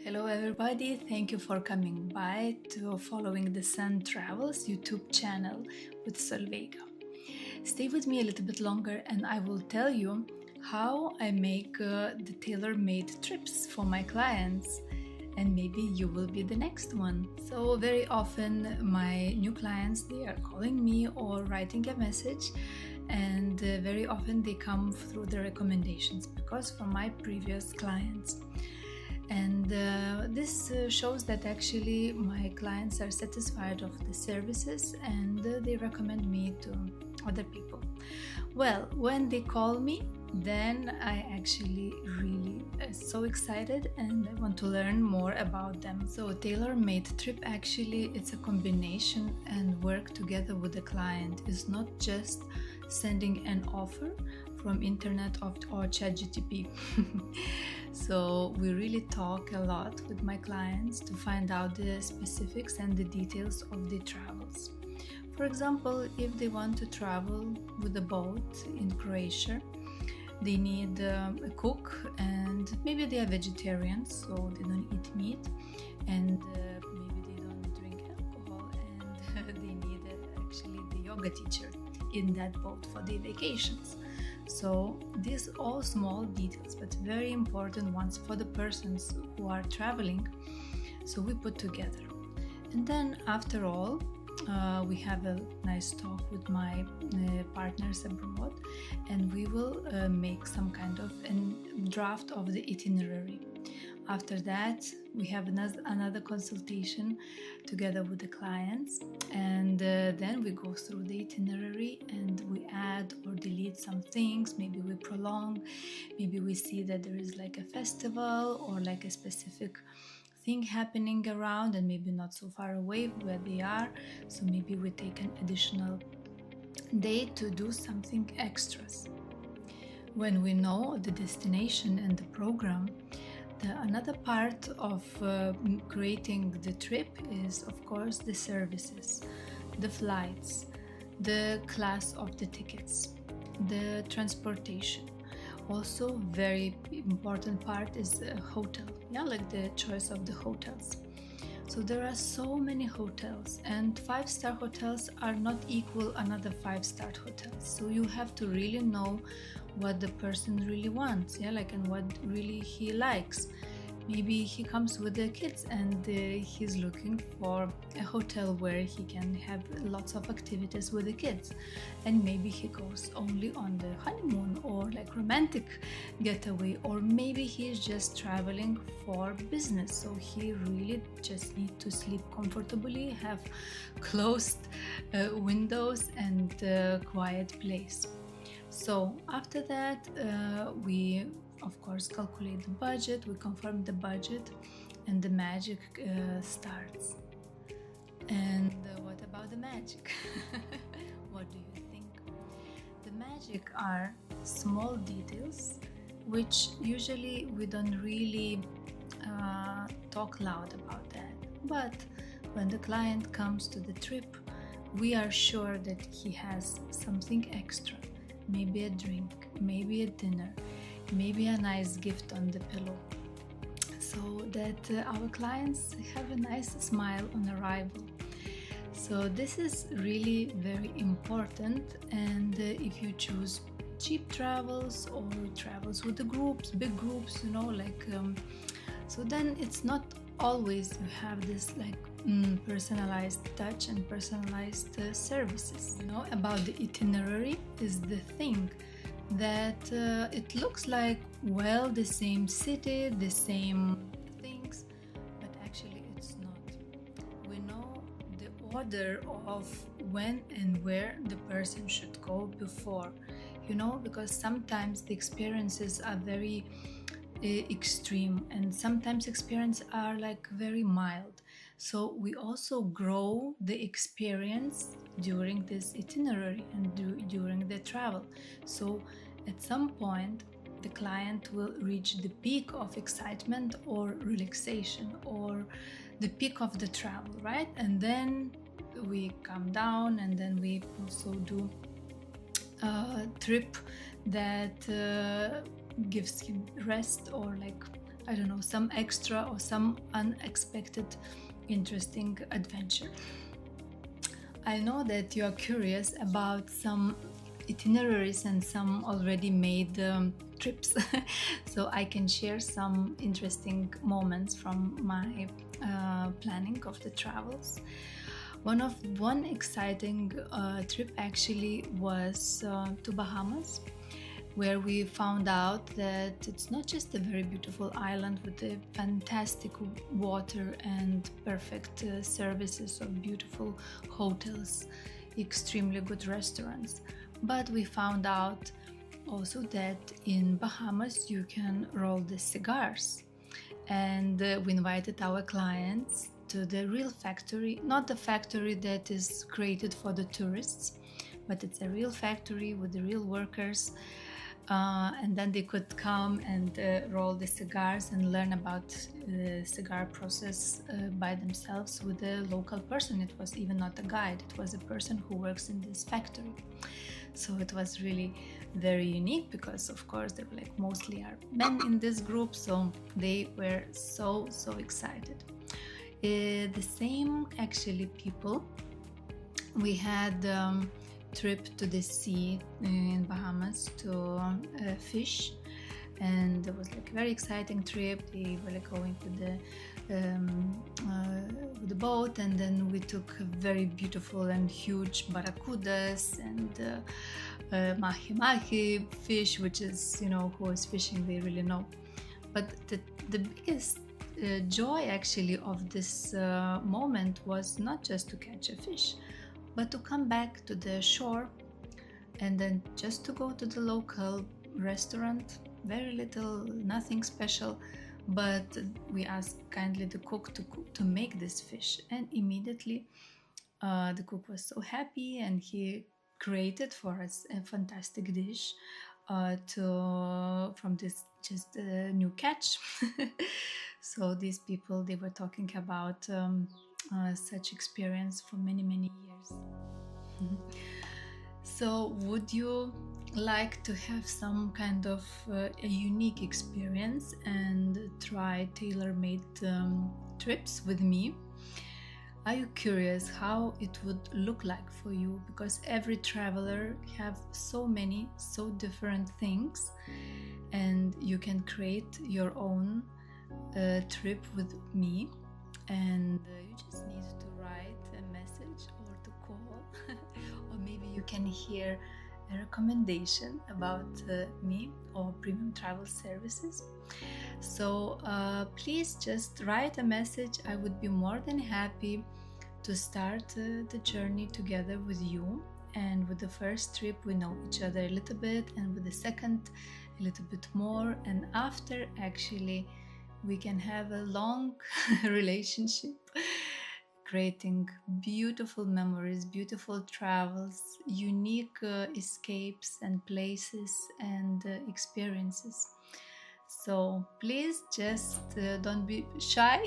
Hello everybody, thank you for coming by to Following the Sun Travels YouTube channel with Solveiga. Stay with me a little bit longer and I will tell you how I make the tailor-made trips for my clients, and maybe you will be the next one. So very often my new clients, they are calling me or writing a message, and very often they come through the recommendations because from my previous clients. And this shows that actually my clients are satisfied of the services and they recommend me to other people. Well, when they call me, then I actually really so excited and I want to learn more about them. So tailor-made trip, actually it's a combination and work together with the client. It's not just sending an offer from internet or ChatGPT. So we really talk a lot with my clients to find out the specifics and the details of the travels. For example, if they want to travel with a boat in Croatia, they need a cook, and maybe they are vegetarians, so they don't eat meat, and maybe they don't drink alcohol, and they need actually the yoga teacher in that boat for their vacations. So these all small details, but very important ones for the persons who are traveling. So we put together, and then after all, we have a nice talk with my partners abroad, and we will make some kind of a draft of the itinerary. After that, we have another consultation together with the clients, and then we go through the itinerary and we add or delete some things. Maybe we prolong, maybe we see that there is like a festival or like a specific thing happening around and maybe not so far away where they are, so maybe we take an additional day to do something extras. When we know the destination and the program, another part of creating the trip is, of course, the services, the flights, the class of the tickets, the transportation. Also, very important part is a hotel, like the choice of the hotels. So there are so many hotels, and 5-star hotels are not equal another 5-star hotels. So you have to really know what the person really wants, and what really he likes. Maybe he comes with the kids and he's looking for a hotel where he can have lots of activities with the kids, and maybe he goes only on the honeymoon or like romantic getaway, or maybe he's just traveling for business, so he really just needs to sleep comfortably, have closed windows and quiet place. So after that, we of course calculate the budget, we confirm the budget, and the magic starts. And what about the magic? What do you think? The magic are small details which usually we don't really talk loud about that, but when the client comes to the trip, we are sure that he has something extra, maybe a drink, maybe a dinner, maybe a nice gift on the pillow, so that our clients have a nice smile on arrival. So this is really very important, and if you choose cheap travels or travels with the groups, big groups, so then it's not always you have this personalized touch and personalized services. About the itinerary is the thing that it looks like, well, the same city, the same things, but actually it's not. We know the order of when and where the person should go before, because sometimes the experiences are very extreme, and sometimes experiences are like very mild. So we also grow the experience during this itinerary and during the travel. So at some point the client will reach the peak of excitement or relaxation, or the peak of the travel, right? And then we come down, and then we also do a trip that gives him rest or like I don't know, some extra or some unexpected interesting adventure. I know that you are curious about some itineraries and some already made trips, so I can share some interesting moments from my planning of the travels. One exciting trip actually was to Bahamas, where we found out that it's not just a very beautiful island with a fantastic water and perfect services of beautiful hotels, extremely good restaurants, but we found out also that in Bahamas you can roll the cigars. And we invited our clients to the real factory, not the factory that is created for the tourists, but it's a real factory with the real workers. And then they could come and roll the cigars and learn about the cigar process by themselves with a local person. It was even not a guide, it was a person who works in this factory. So it was really very unique because of course there were mostly are men in this group, so they were so excited. The same actually people, we had trip to the sea in Bahamas to fish, and it was a very exciting trip. They were going with the boat, and then we took very beautiful and huge barracudas and mahi fish, which is, who is fishing, they really know. But the biggest joy actually of this moment was not just to catch a fish, but to come back to the shore and then just to go to the local restaurant. Very little, nothing special, but we asked kindly the cook to make this fish, and immediately the cook was so happy and he created for us a fantastic dish from this just new catch. So these people, they were talking about such experience for many years. So would you like to have some kind of a unique experience and try tailor-made trips with me? Are you curious how it would look like for you? Because every traveler have so different things, and you can create your own trip with me, and you just need to write a message or to call or maybe you can hear a recommendation about me or premium travel services. So please just write a message. I would be more than happy to start the journey together with you. And with the first trip we know each other a little bit, and with the second a little bit more, and after actually we can have a long relationship, creating beautiful memories, beautiful travels, unique escapes and places and experiences. So please just don't be shy.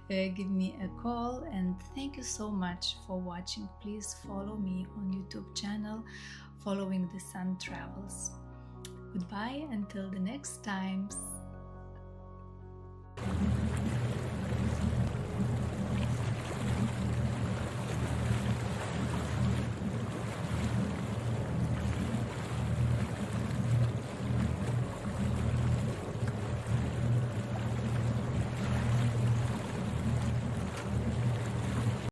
Give me a call, and thank you so much for watching. Please follow me on YouTube channel, Following the Sun Travels. Goodbye until the next times.